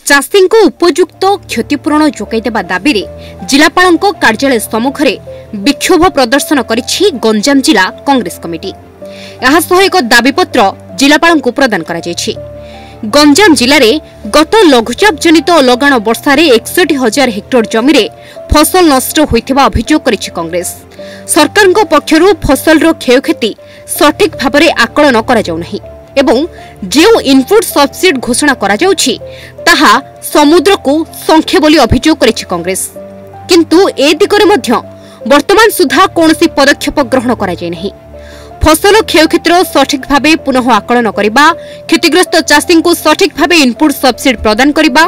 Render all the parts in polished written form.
चाषी को उपयुक्त क्षतिपूरण जोगाइदेवा दाबी जिलापाल कार्यालय सम्मुखें विक्षोभ प्रदर्शन करिछि गंजाम जिला कांग्रेस कमिटी। यह एक दाबीपत्र जिलापाल को प्रदान करा जायछि। गंजाम जिले में गत लघुचाप जनित लगाण वर्षा 61,000 हेक्टर जमी में फसल नष्ट होइथिबा अभियोग करिछि कांग्रेस। सरकार पक्षरु फसलर क्षयक्षति सठिक भाव में आकलन करा जाउ नाही एवं जो इनपुट सब्सिडी घोषणा करा जाउछि ताहा समुद्र को संख्य बोली अभियोग करिछि कांग्रेस। किंतु ए दिगरे मध्य वर्तमान सुधा कोनोसी पदक्षेप ग्रहण करा जाय नाही। फसल क्षयक्षतिर सठिक भाव पुनः आकलन करबा, क्षतिग्रस्त चाषी को सठिक भाव इनपुट सब्सिडी प्रदान करबा,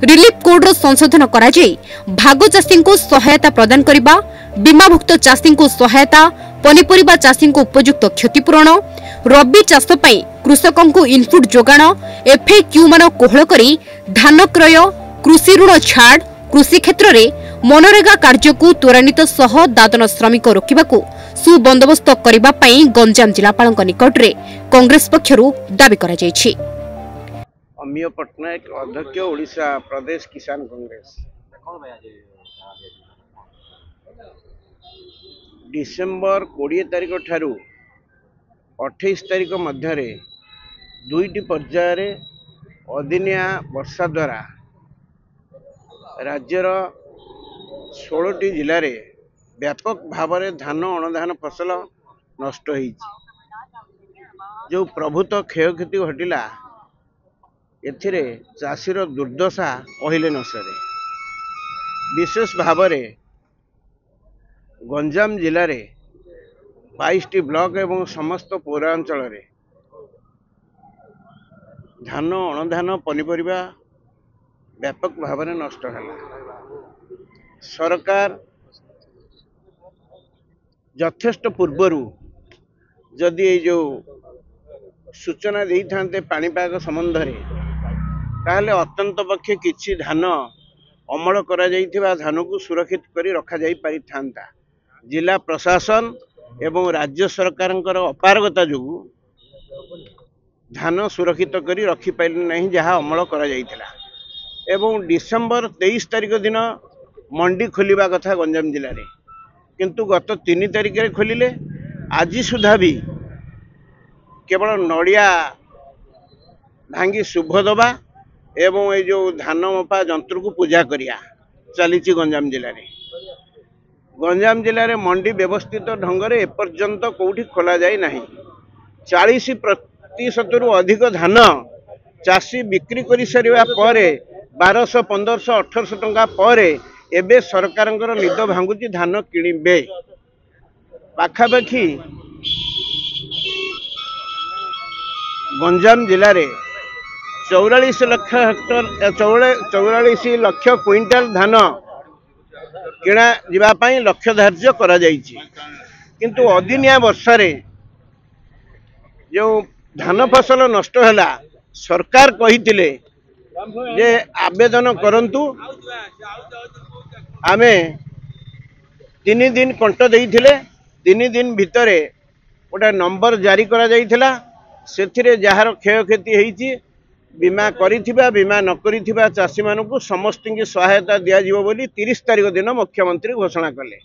रिलीफ कोड संशोधन करा जाय भाग चाषी को सहायता प्रदान करबा, बीमाभुक्त चाषी को सहायता, पनीपरिबा चाषी को उपयुक्त क्षतिपूरण, रबी चाष पई कृषकों को इनपुट जोगाण, एफएक्यू मान कोहल करी धान क्रय, कृषि ऋण छाड़, कृषि क्षेत्र में मनरेगा कार्य को त्वरान्वित सह दादन श्रमिक रोकबाकू सुबंदोबस्त करबा पई गंजाम जिलापाल निकट में कांग्रेस पक्षरु दाबी करा जायछि। अमीय पटनायक अध्यक्ष ओडिशा प्रदेश किसान कांग्रेस डिसेंबर 20 तारिख ठारू 28 तारिख मध्य दुईटी पर्यायर अदिनिया वर्षा द्वारा राज्यर 16टी जिले में व्यापक भाव में धान अणधान फसल नष्ट होईछि। जो प्रभुत क्षयक्षति घटिला एथिरे चाषीर दुर्दशा कहले न सरे। विशेष भाव में गंजाम जिले में 22टी ब्लॉक एवं समस्त पौरांचल रे धान अणधान पनीपरिबा व्यापक भाव में नष्ट है। सरकार यथेष्ट पूर्वरु जदि ये जो सूचना दे था पाणीपाग संबंध में ताहले अत्यंत पक्षे किछि धान अमल करा जाइथिबा धान को सुरक्षित करी रखा जाई पारि थांता। जिला प्रशासन एवं राज्य सरकार अपारगता जो धान सुरक्षित करी रखी पाइले नहीं जहाँ अमल करा जाइथिला। एवं डिसेंबर 23 तारिख दिन मंडी खोलिबा कथा गंजाम जिले में, किंतु गत 3 तारिख में खोलिले। आज सुधा भी केवल नड़िया भांगी शुभ दबा एवं ये जो धान मपा जंत्र को पूजा करिया चली गंजाम जिले में। गंजाम जिले में मंडी व्यवस्थित ढंग से एपर्यंत कौटी खोल जाए नहीं। 40% अधिक धान चाषी बिक्री कर सारा पर 1200, 1500, 1800 टंका पर एबे सरकार निद भांगुची धान किणिबे। पाखापाखी गंजाम जिले में 44 लाख हेक्टर 44 लाख क्विंटाल धान किणा जीवापाई लक्ष्य धार्य करा जाइछि। किंतु अदिनिया वर्षा रे जो धान फसल नष्ट हैला सरकार कहिथिले जे आवेदन करंतु। आमे 3 दिन कंट देइथिले। 3 दिन भितरे गोटे नंबर जारी करा जाइथिला। सेथिरे जहार क्षयक्षति होईछि बीमा करिथिबा बीमा न करिथिबा चाषी मानकु समस्त की सहायता दिया जिवो बोली 30 तारिख दिन मुख्यमंत्री घोषणा कले।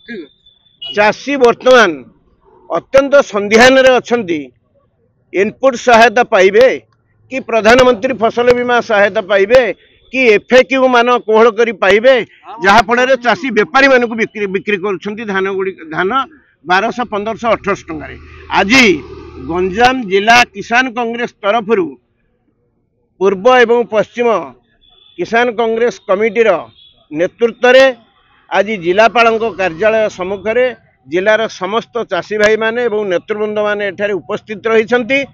चाषी वर्तमान अत्यंत संध्यान रे अछंती। इनपुट सहायता पाइबे कि प्रधानमंत्री फसल बीमा सहायता पाइबे कि एफएक्यू मान कोहल करी पाइबे, जहा फल चाषी व्यापारी मानक बिक्री कर धान गुड़ी धान 1200, 1500, 1800 टंका। आज गंजाम जिला किसान कांग्रेस तरफ पूर्व एवं पश्चिम किसान कांग्रेस कमिटीर नेतृत्व में आज जिलापाल कार्यालय सम्मुखें जिलार समस्त चाषी भाई माने एवं नेतृवृंद माने एठारे उपस्थित रही।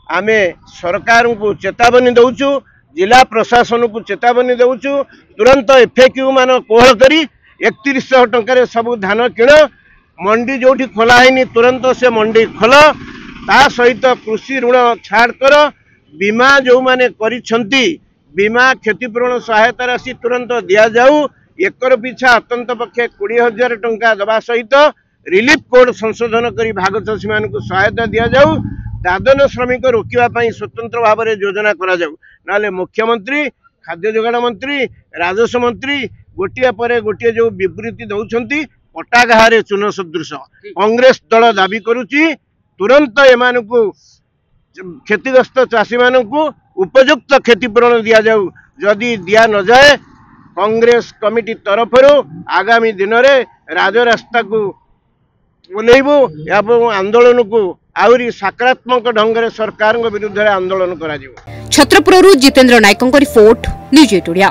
आमे सरकार को चेतावनी दउचु, जिला प्रशासन को चेतावनी दउचु, तुरंत एफएक्यू मान कोहल करी 3100 टंका सब धान किण। मंडी जोठी खोला है तुरंत से मंडी खोल। ता सहित कृषि ऋण छाड़ कर, बीमा जो माने करिछंती बीमा क्षतिपूरण सहायता राशि तुरंत दिया जाऊ। एकर पिछा अत्यंत पक्षे 20,000 टंका दबा सहित रिलीफ कोड संशोधन करी भाग चाषी मान को सहायता दिया जाऊ। दादन श्रमिक रोकवा स्वतंत्र भाव में योजना करा जाऊ। नाले मुख्यमंत्री खाद्य जोगाण मंत्री राजस्व मंत्री गोटिया पर गोटे जो विवृत्ति दौरान पटाघारे चून सदृश कांग्रेस दल दाबी करुच्ची तुरंत एमान क्षतिग्रस्त चाषी मान उपयुक्त क्षतिपूरण दि जाऊ जदि दिया न जाए कांग्रेस कमिटी तरफ आगामी दिन में राजरास्ता को ओल्लैबू एवं आंदोलन को आउरी सकारात्मक ढंग से सरकार विरुद्ध आंदोलन करा। छत्रपुरରୁ जितेन्द्र नायकों रिपोर्ट न्यूज 8 ओडिया।